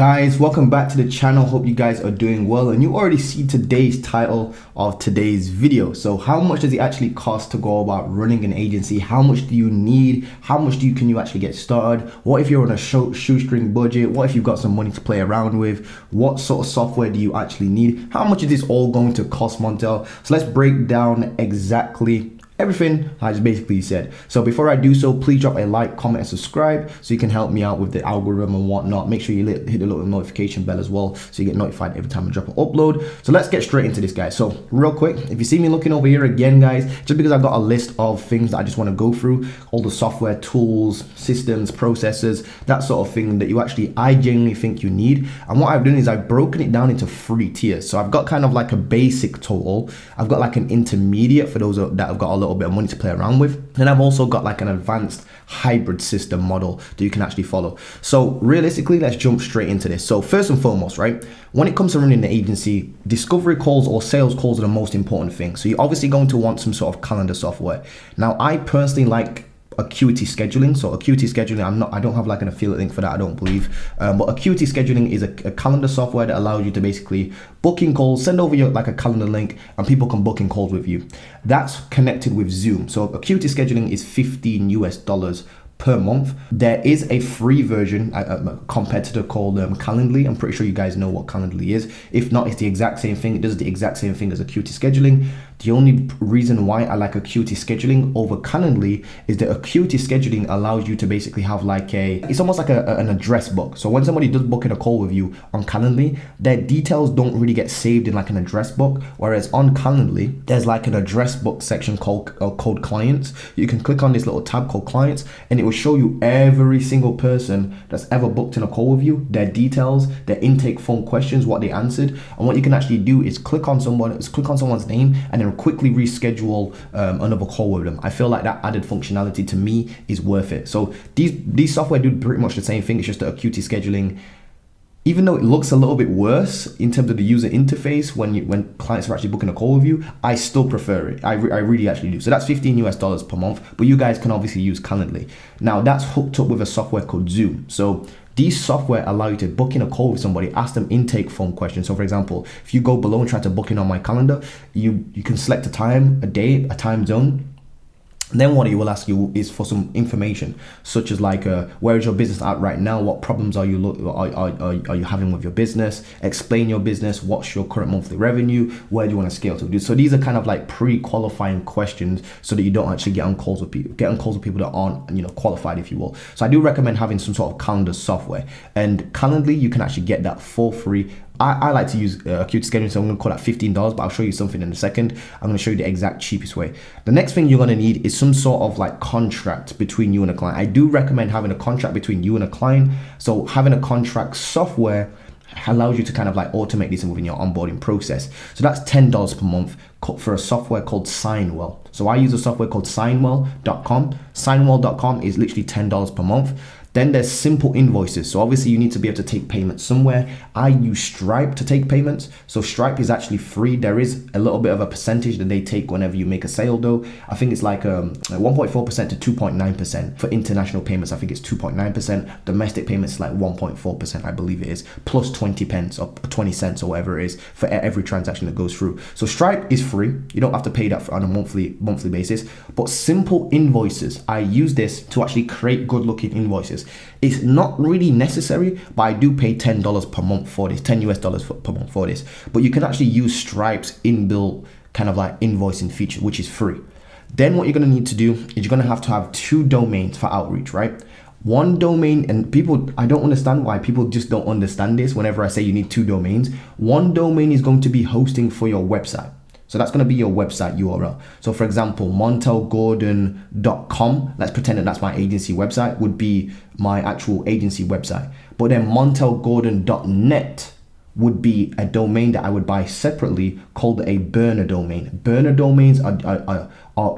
Guys, welcome back to the channel. Hope you guys are doing well, and you already see today's title of today's video. So how much does it actually cost to go about running an agency? How much do you need? How much can you actually get started? What if you're on a shoestring budget? What if you've got some money to play around with? What sort of software do you actually need? How much is this all going to cost, Montel? So let's break down exactly everything I just basically said. So before I do so, please drop a like, comment, and subscribe so you can help me out with the algorithm and whatnot. Make sure you hit the little notification bell as well so you get notified every time I drop an upload. So let's get straight into this, guys. So real quick, if you see me looking over here again, guys, just because I've got a list of things that I just want to go through, all the software, tools, systems, processes, that sort of thing that I genuinely think you need. And what I've done is I've broken it down into 3 tiers. So I've got kind of like a basic total. I've got like an intermediate for those that have got a little bit of money to play around with, and I've also got like an advanced hybrid system model that you can actually follow. So realistically, let's jump straight into this. So first and foremost, right, when it comes to running the agency, discovery calls or sales calls are the most important thing. So you're obviously going to want some sort of calendar software. Now, I personally like Acuity Scheduling. So Acuity Scheduling, I don't have like an affiliate link for that, I don't believe, but Acuity Scheduling is a calendar software that allows you to basically book in calls, send over like a calendar link, and people can book in calls with you. That's connected with Zoom. So Acuity Scheduling is $15 per month. There is a free version, a competitor called Calendly. I'm pretty sure you guys know what Calendly is. If not, it's the exact same thing. It does the exact same thing as Acuity Scheduling. The only reason why I like Acuity Scheduling over Calendly is that Acuity Scheduling allows you to basically have like it's almost like an address book. So when somebody does book in a call with you on Calendly, their details don't really get saved in like an address book. Whereas on Calendly, there's like an address book section called clients. You can click on this little tab called clients, and it will show you every single person that's ever booked in a call with you, their details, their intake phone questions, what they answered. And what you can actually do is click on someone's name and then quickly reschedule another call with them. I feel like that added functionality to me is worth it. So these software do pretty much the same thing. It's just the Acuity Scheduling, even though it looks a little bit worse in terms of the user interface when clients are actually booking a call with you, I still prefer it. I really actually do. So that's $15 per month, but you guys can obviously use Calendly. Now that's hooked up with a software called Zoom. So these software allow you to book in a call with somebody, ask them intake phone questions. So for example, if you go below and try to book in on my calendar, you can select a time, a day, a time zone. Then what it will ask you is for some information, such as like where is your business at right now? What problems are you having with your business? Explain your business. What's your current monthly revenue? Where do you want to scale to? So these are kind of like pre-qualifying questions, so that you don't actually get on calls with people that aren't qualified, if you will. So I do recommend having some sort of calendar software, and Calendly you can actually get that for free. I like to use Acuity Scheduling, so I'm going to call that $15, but I'll show you something in a second. I'm going to show you the exact cheapest way. The next thing you're going to need is some sort of like contract between you and a client. I do recommend having a contract between you and a client. So having a contract software allows you to kind of like automate this within your onboarding process. So that's $10 per month for a software called Signwell. So I use a software called Signwell.com. Signwell.com is literally $10 per month. Then there's simple invoices. So obviously you need to be able to take payments somewhere. I use Stripe to take payments. So Stripe is actually free. There is a little bit of a percentage that they take whenever you make a sale though. I think it's like 1.4% to 2.9%. For international payments, I think it's 2.9%. Domestic payments is like 1.4%, I believe it is, plus 20 pence or 20 cents or whatever it is for every transaction that goes through. So Stripe is free. You don't have to pay that on a monthly basis. But simple invoices, I use this to actually create good looking invoices. It's not really necessary, but I do pay $10 per month for this, $10 per month for this. But you can actually use Stripe's inbuilt kind of like invoicing feature, which is free. Then what you're going to need to do is you're going to have 2 domains for outreach, right? One domain, and I don't understand why people just don't understand this whenever I say you need 2 domains. One domain is going to be hosting for your website. So that's going to be your website URL. So for example, montelgordon.com, let's pretend that that's my agency website, would be my actual agency website. But then montelgordon.net would be a domain that I would buy separately called a burner domain. Burner domains are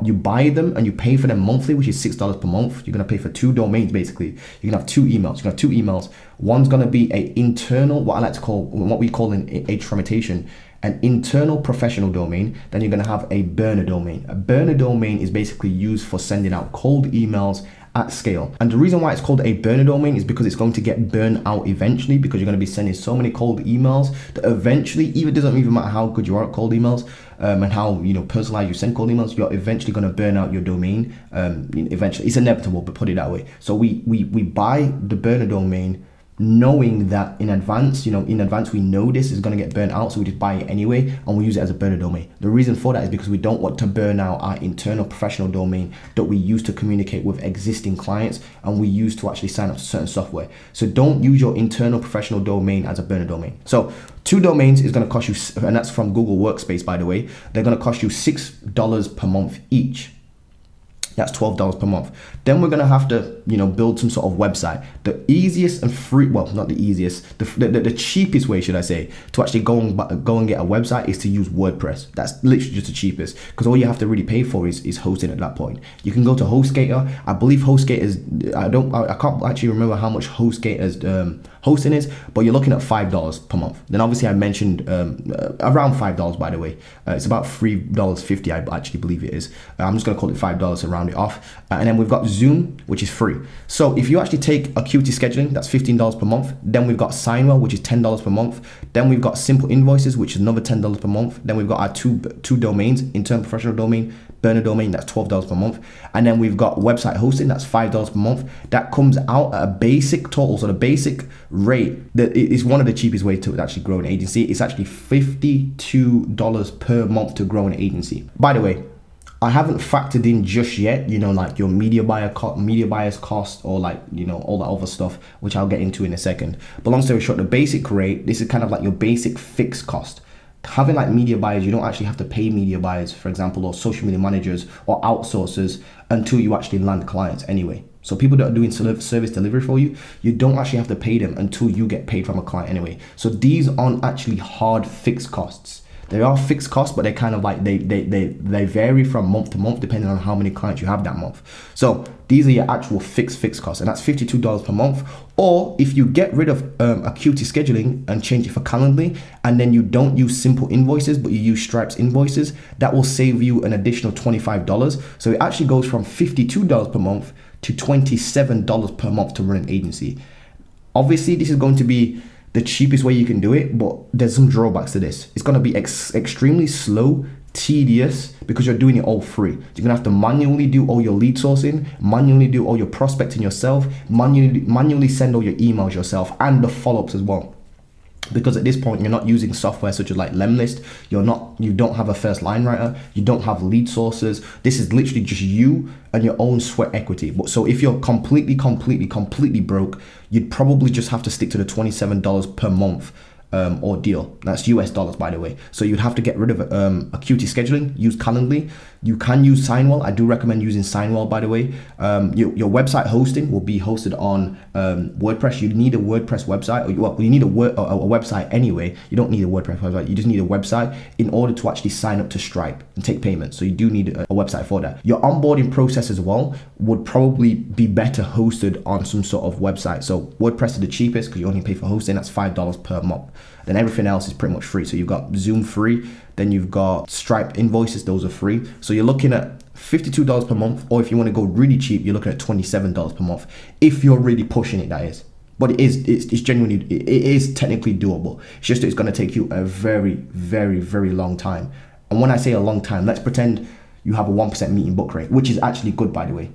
you buy them and you pay for them monthly, which is $6 per month. You're going to pay for 2 domains basically. You can have 2 emails. You can have 2 emails. One's going to be a internal, what we call in H-fermentation, an internal professional domain. Then you're going to have a burner domain. A burner domain is basically used for sending out cold emails at scale. And the reason why it's called a burner domain is because it's going to get burned out eventually, because you're going to be sending so many cold emails that eventually, even doesn't even matter how good you are at cold emails, and how personalized you send cold emails, you're eventually going to burn out your domain. Eventually, it's inevitable, but put it that way. So we buy the burner domain knowing that in advance, we know this is going to get burnt out, so we just buy it anyway and we use it as a burner domain. The reason for that is because we don't want to burn out our internal professional domain that we use to communicate with existing clients and we use to actually sign up to certain software. So don't use your internal professional domain as a burner domain. So 2 domains is going to cost you, and that's from Google Workspace, by the way, they're going to cost you $6 per month each. That's $12 per month. Then we're gonna have to, build some sort of website. The easiest and free, well, not the easiest, the cheapest way, should I say, to actually go and get a website is to use WordPress. That's literally just the cheapest, because all you have to really pay for is hosting at that point. You can go to HostGator. I believe HostGator's, I can't actually remember how much HostGator's hosting is, but you're looking at $5 per month. Then obviously I mentioned around $5, by the way. It's about $3.50, I actually believe it is. I'm just gonna call it $5 to round it off. And then we've got Zoom, which is free. So if you actually take Acuity Scheduling, that's $15 per month. Then we've got Signwell, which is $10 per month. Then we've got Simple Invoices, which is another $10 per month. Then we've got our two domains, internal professional domain, burner domain, that's $12 per month. And then we've got website hosting, that's $5 per month. That comes out at a basic total. So the basic rate, that is one of the cheapest ways to actually grow an agency. It's actually $52 per month to grow an agency. By the way, I haven't factored in just yet, like your media buyer's cost, or like, all that other stuff, which I'll get into in a second. But long story short, the basic rate, this is kind of like your basic fixed cost. Having like media buyers, you don't actually have to pay media buyers, for example, or social media managers or outsourcers until you actually land clients anyway. So people that are doing service delivery for you, you don't actually have to pay them until you get paid from a client anyway. So these aren't actually hard fixed costs. They are fixed costs, but they kind of like, they vary from month to month depending on how many clients you have that month. So these are your actual fixed costs, and that's $52 per month. Or if you get rid of Acuity Scheduling and change it for Calendly, and then you don't use Simple Invoices, but you use Stripe's invoices, that will save you an additional $25. So it actually goes from $52 per month to $27 per month to run an agency. Obviously, this is going to be the cheapest way you can do it, but there's some drawbacks to this. It's going to be extremely slow, tedious, because you're doing it all free. You're going to have to manually do all your lead sourcing, manually do all your prospecting yourself, manually send all your emails yourself, and the follow-ups as well. Because at this point, you're not using software such as like Lemlist, you don't have a first line writer, you don't have lead sources. This is literally just you and your own sweat equity. But so if you're completely broke, you'd probably just have to stick to the $27 per month ordeal. That's US dollars, by the way. So you'd have to get rid of Acuity Scheduling, use Calendly. You can use Signwell. I do recommend using Signwell, by the way. Your website hosting will be hosted on WordPress. You need a WordPress website, or you need a website anyway. You don't need a WordPress website. You just need a website in order to actually sign up to Stripe and take payments. So you do need a website for that. Your onboarding process as well would probably be better hosted on some sort of website. So WordPress is the cheapest because you only pay for hosting. That's $5 per month. Then everything else is pretty much free. So you've got Zoom free, then you've got Stripe invoices, those are free. So you're looking at $52 per month, or if you want to go really cheap, you're looking at $27 per month, if you're really pushing it, that is. But it's genuinely, it is technically doable. It's just that it's going to take you a very, very, very long time. And when I say a long time, let's pretend you have a 1% meeting book rate, which is actually good, by the way.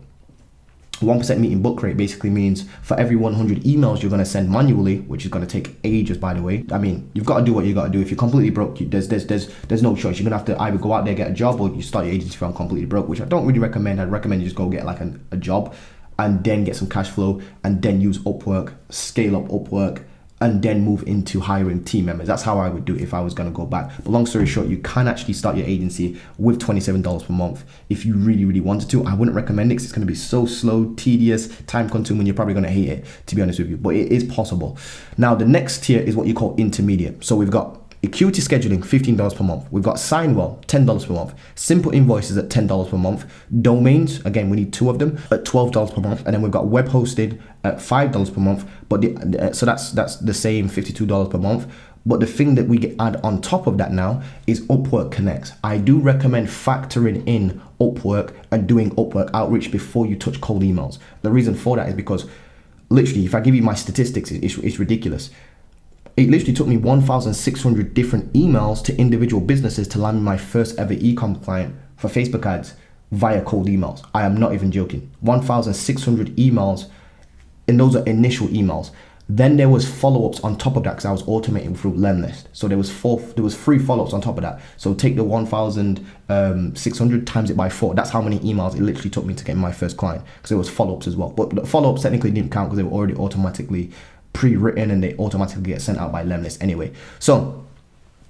1% meeting book rate basically means for every 100 emails you're going to send manually, which is going to take ages, by the way. I mean, you've got to do what you got to do. If you're completely broke, there's no choice. You're going to have to either go out there, get a job, or you start your agency from completely broke, which I don't really recommend. I'd recommend you just go get like a job and then get some cash flow and then use Upwork, scale up Upwork, and then move into hiring team members. That's how I would do it if I was going to go back. But long story short, you can actually start your agency with $27 per month if you really, really wanted to. I wouldn't recommend it because it's going to be so slow, tedious, time consuming. You're probably going to hate it, to be honest with you, but it is possible. Now, the next tier is what you call intermediate. So we've got Acuity Scheduling, $15 per month. We've got Signwell, $10 per month. Simple Invoices at $10 per month. Domains, again, we need 2 of them at $12 per month. And then we've got web hosted at $5 per month. But so that's the same $52 per month. But the thing that we add on top of that now is Upwork Connect. I do recommend factoring in Upwork and doing Upwork outreach before you touch cold emails. The reason for that is because literally, if I give you my statistics, it's ridiculous. It literally took me 1,600 different emails to individual businesses to land my first ever e-com client for Facebook ads via cold emails. I am not even joking. 1,600 emails, and those are initial emails. Then there was follow-ups on top of that because I was automating through Lemlist. So there was 3 follow-ups on top of that. So take the 1,600 times it by 4. That's how many emails it literally took me to get my first client, because there was follow-ups as well. But the follow-ups technically didn't count because they were already automatically pre-written and they automatically get sent out by Lemlist anyway. So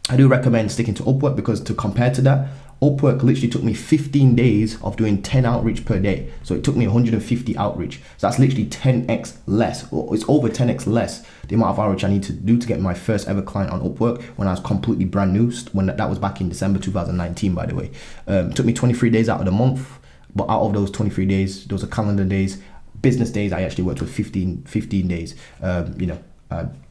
I do recommend sticking to Upwork, because to compare to that, Upwork literally took me 15 days of doing 10 outreach per day. So it took me 150 outreach. So that's literally 10x less, or it's over 10x less the amount of outreach I need to do to get my first ever client on Upwork when I was completely brand new. When that was back in December 2019, by the way. It took me 23 days out of the month, but out of those 23 days, those are calendar days. Business days, I actually worked with 15 days. I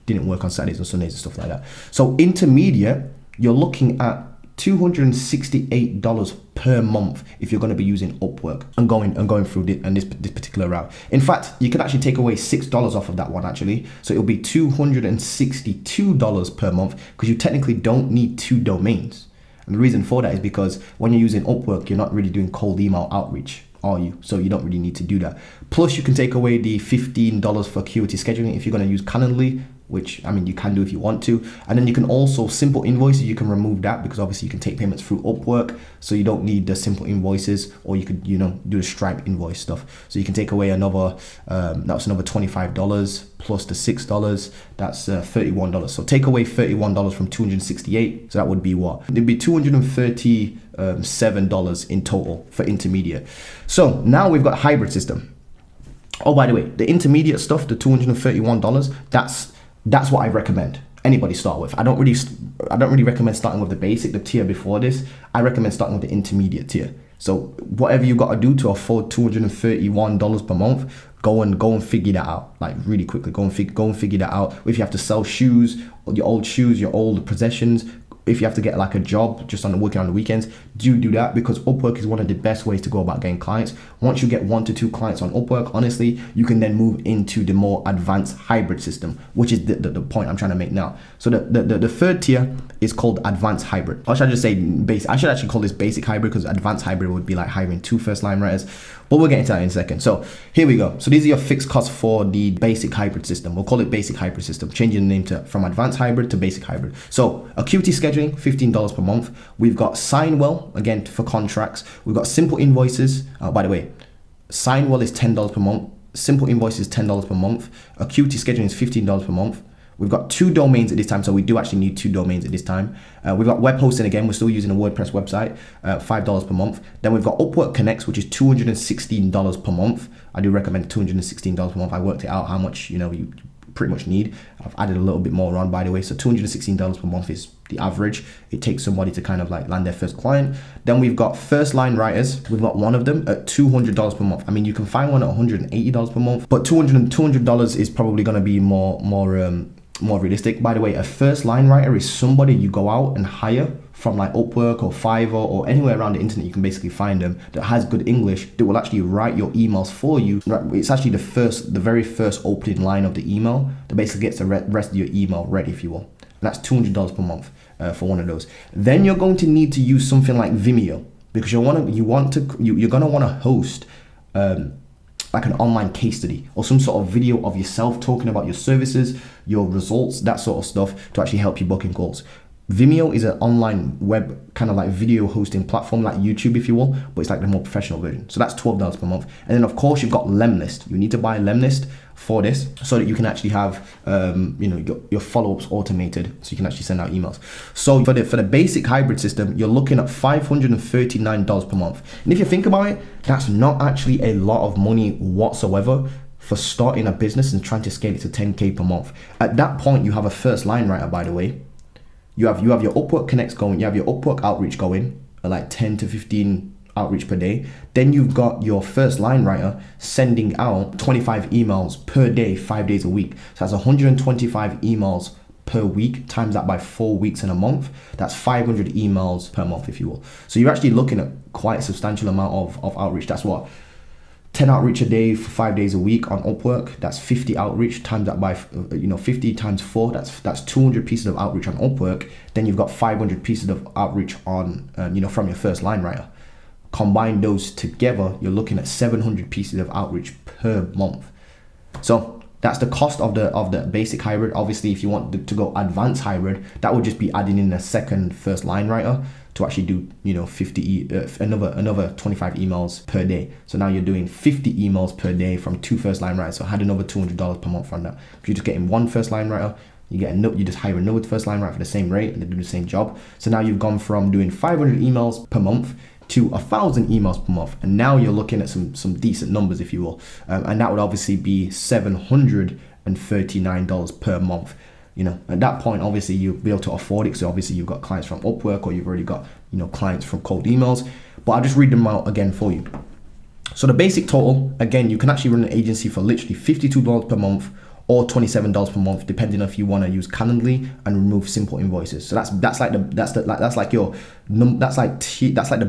didn't work on Saturdays and Sundays and stuff like that. So intermediate, you're looking at $268 per month if you're going to be using Upwork and going through this particular route. In fact, you could actually take away $6 off of that one actually. So it'll be $262 per month, because you technically don't need 2 domains. And the reason for that is because when you're using Upwork, you're not really doing cold email outreach, are you? So you don't really need to do that. Plus you can take away the $15 for Acuity Scheduling if you're going to use Calendly, which I mean you can do if you want to. And then you can also, simple invoices, you can remove that because obviously you can take payments through Upwork, so you don't need the simple invoices, or you could do the Stripe invoice stuff. So you can take away another that's another $25 plus the $6, that's $31. So take away $31 from 268, so that would be what? It'd be $237 in total for intermediate. So now we've got hybrid system. Oh, by the way, the intermediate stuff, the $231, that's what I recommend anybody start with. I don't really recommend starting with the basic, the tier before this. I recommend starting with the intermediate tier. So whatever you got to do to afford $231 per month, go and figure that out, like really quickly. Go and figure that out. If you have to sell shoes, your old possessions, if you have to get like a job just working on the weekends, do that, because Upwork is one of the best ways to go about getting clients. Once you get 1 to 2 clients on Upwork, honestly, you can then move into the more advanced hybrid system, which is the point I'm trying to make now. So the third tier is called advanced hybrid. Or should I just say basic? I should actually call this basic hybrid, because advanced hybrid would be like hiring 2 first-line writers. But we'll get into that in a second. So here we go. So these are your fixed costs for the basic hybrid system. We'll call it basic hybrid system, changing the name from advanced hybrid to basic hybrid. So Acuity Scheduling, $15 per month. We've got Signwell, again, for contracts. We've got simple invoices. By the way, Signwell is $10 per month. Simple invoices, $10 per month. Acuity Scheduling is $15 per month. We've got 2 domains at this time, so we do actually need 2 domains at this time. We've got web hosting again. We're still using a WordPress website, $5 per month. Then we've got Upwork Connects, which is $216 per month. I do recommend $216 per month. I worked it out how much you pretty much need. I've added a little bit more on, by the way. So $216 per month is the average it takes somebody to kind of like land their first client. Then we've got first line writers. We've got one of them at $200 per month. I mean, you can find one at $180 per month, but $200 is probably going to be more realistic. By the way, a first line writer is somebody you go out and hire from like Upwork or Fiverr or anywhere around the internet. You can basically find them that has good English, that will actually write your emails for you. It's actually the very first opening line of the email that basically gets the rest of your email ready, if you will. And that's $200 per month for one of those. Then you're going to need to use something like Vimeo, because you're gonna want to host like an online case study or some sort of video of yourself talking about your services, your results, that sort of stuff, to actually help you book in calls. Vimeo is an online web kind of like video hosting platform, like YouTube, if you will, but it's like the more professional version. So that's $12 per month. And then of course you've got Lemlist. You need to buy Lemlist for this so that you can actually have your follow-ups automated, so you can actually send out emails. So for the basic hybrid system, you're looking at $539 per month. And if you think about it, that's not actually a lot of money whatsoever for starting a business and trying to scale it to 10K per month. At that point, you have a first line writer, by the way. You have your Upwork Connects going, you have your Upwork outreach going, like 10 to 15 outreach per day. Then you've got your first line writer sending out 25 emails per day, 5 days a week. So that's 125 emails per week, times that by 4 weeks in a month, that's 500 emails per month, if you will. So you're actually looking at quite a substantial amount of outreach. That's what, 10 outreach a day for 5 days a week on Upwork. That's 50 outreach, times that by 50 times 4, that's 200 pieces of outreach on Upwork. Then you've got 500 pieces of outreach on from your first line writer. Combine those together, you're looking at 700 pieces of outreach per month. So that's the cost of the basic hybrid. Obviously, if you want to go advanced hybrid, that would just be adding in a second first line writer to actually do another 25 emails per day. So now you're doing 50 emails per day from 2 first line writers. So add another $200 per month from that. If you're just getting 1 first line writer, you just hire another first line writer for the same rate and they do the same job. So now you've gone from doing 500 emails per month to 1,000 emails per month, and now you're looking at some decent numbers, if you will, and that would obviously be $739 per month. At that point, obviously you'll be able to afford it. So obviously you've got clients from Upwork, or you've already got clients from cold emails. But I'll just read them out again for you. So the basic total, again, you can actually run an agency for literally $52 per month or $27 per month, depending on if you want to use Calendly and remove simple invoices. So that's like the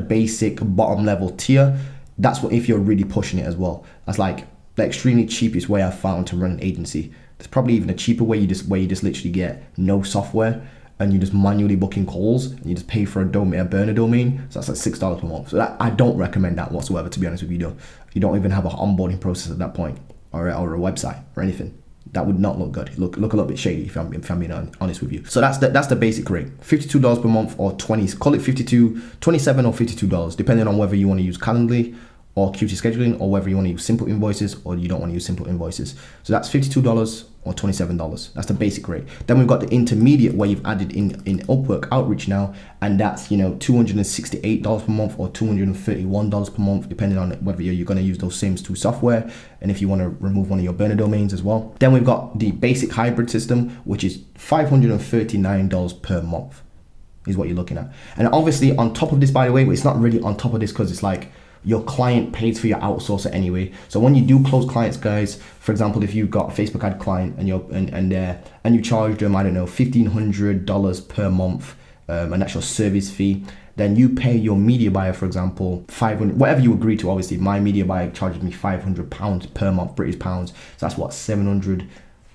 basic bottom level tier. That's what, if you're really pushing it as well. That's like the extremely cheapest way I've found to run an agency. There's probably even a cheaper way, where you just literally get no software and you just manually booking calls and you just pay for a burner domain. So that's like $6 per month. So I don't recommend that whatsoever, to be honest with you. You don't even have an onboarding process at that point, or a website or anything. That would not look good. Look a little bit shady, if I'm being honest with you. So that's the basic rate, $52 per month, or call it $27 or $52, depending on whether you want to use Calendly or Acuity Scheduling, or whether you want to use simple invoices or you don't want to use simple invoices. So that's $52 or $27. That's the basic rate. Then we've got the intermediate, where you've added in Upwork outreach now, and that's $268 per month or $231 per month, depending on whether you're going to use those same 2 software, and if you want to remove one of your burner domains as well. Then we've got the basic hybrid system, which is $539 per month is what you're looking at. And obviously on top of this, by the way, it's not really on top of this, because it's like your client pays for your outsourcer anyway. So when you do close clients, guys, for example, if you've got a Facebook ad client and you charge them, I don't know, $1,500 per month, and that's your service fee, then you pay your media buyer, for example, $500, whatever you agree to. Obviously, my media buyer charges me £500 per month, British pounds. So that's what,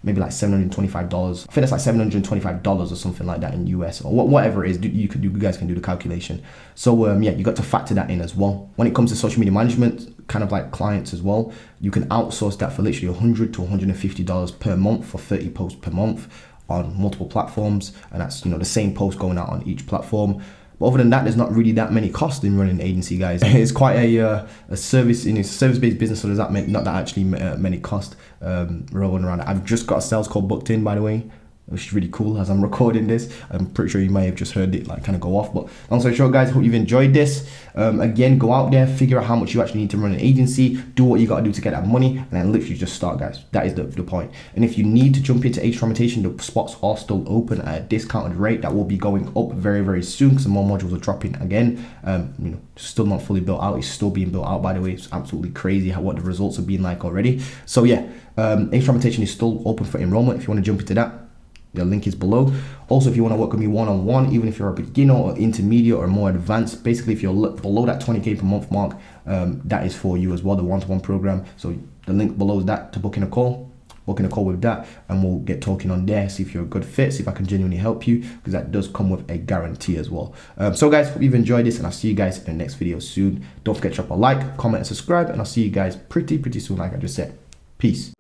maybe like $725. I think that's like $725 or something like that in US, or whatever it is. You guys can do the calculation. So yeah, you got to factor that in as well. When it comes to social media management, kind of like clients as well, you can outsource that for literally $100 to $150 per month for 30 posts per month on multiple platforms, and that's the same post going out on each platform. But other than that, there's not really that many costs in running an agency, guys. It's quite a service, it's a service-based business, so there's not that actually many costs rolling around. I've just got a sales call booked in, by the way, which is really cool as I'm recording this. I'm pretty sure you may have just heard it kind of go off. But long story short, guys, hope you've enjoyed this. Again, go out there, figure out how much you actually need to run an agency, do what you got to do to get that money, and then literally just start, guys. That is the point. And if you need to jump into age fermentation, the spots are still open at a discounted rate that will be going up very, very soon, because more modules are dropping again. Still not fully built out. It's still being built out, by the way. It's absolutely crazy what the results have been like already. So yeah, age fermentation is still open for enrollment. If you want to jump into that, the link is below. Also, if you want to work with me one-on-one, even if you're a beginner or intermediate or more advanced, basically if you're below that 20K per month mark, that is for you as well, the one-to-one program. So the link below is that to booking a call with that, and we'll get talking on there, see if you're a good fit, see if I can genuinely help you, because that does come with a guarantee as well. So guys, hope you've enjoyed this, and I'll see you guys in the next video soon. Don't forget to drop a like, comment, and subscribe, and I'll see you guys pretty soon, like I just said. Peace.